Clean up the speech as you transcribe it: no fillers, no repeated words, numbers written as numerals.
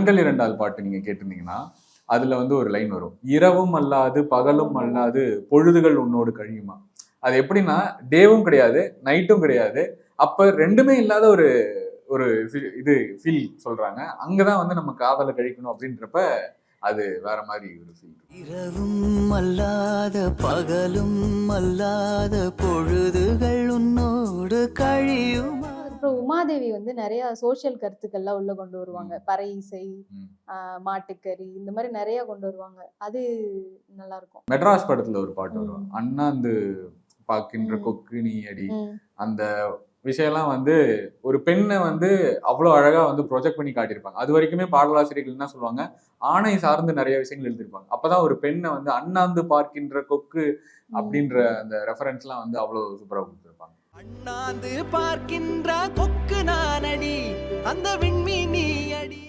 கண்கள் இரண்டால் பாட்டு நீங்க கேட்டிருந்தீங்கன்னா அதுல வந்து ஒரு லைன் வரும், இரவும் அல்லாது பகலும் அல்லாது பொழுதுகள் உன்னோடு கழியுமா. அது எப்படின்னா டேவும் கிடையாது நைட்டும் கிடையாது, அப்ப ரெண்டுமே இல்லாத ஒரு ஒரு இது ஃபீல் சொல்றாங்க. அங்கதான் வந்து நம்ம காதலை கழிக்கணும் அப்படின்றப்ப அது வேற மாதிரி ஒரு ஃபீல். இரவும் அல்லாத பகலும் அல்லாத பொழுதுகள் உன்னோடு கழியுமா. அப்புறம் உமாதேவி வந்து நிறைய சோசியல் கருத்துக்கள்லாம் உள்ள கொண்டு வருவாங்க. பறை இசை, மாட்டுக்கறி இந்த மாதிரி நிறைய கொண்டு வருவாங்க. அது நல்லா இருக்கும். மெட்ராஸ் படத்துல ஒரு பாட்டு வரும், அண்ணாந்து பாக்கின்ற கொக்கு நீ அடி. அந்த விஷயம்லாம் வந்து ஒரு பெண்ணை வந்து அவ்வளவு அழகா வந்து ப்ரொஜெக்ட் பண்ணி காட்டியிருப்பாங்க. அது வரைக்குமே பாடலாசிரியர்கள் என்ன சொல்லுவாங்க, ஆணை சார்ந்து நிறைய விஷயங்கள் எழுதியிருப்பாங்க. அப்பதான் ஒரு பெண்ணை வந்து அண்ணாந்து பார்க்கின்ற கொக்கு அப்படின்ற அந்த ரெஃபரன்ஸ் எல்லாம் வந்து அவ்வளவு சூப்பரா கொடுத்திருப்பாங்க. அண்ணாந்து பார்க்கின்ற கொக்கு நானடி, அந்த விண்மீன் நீ அடி.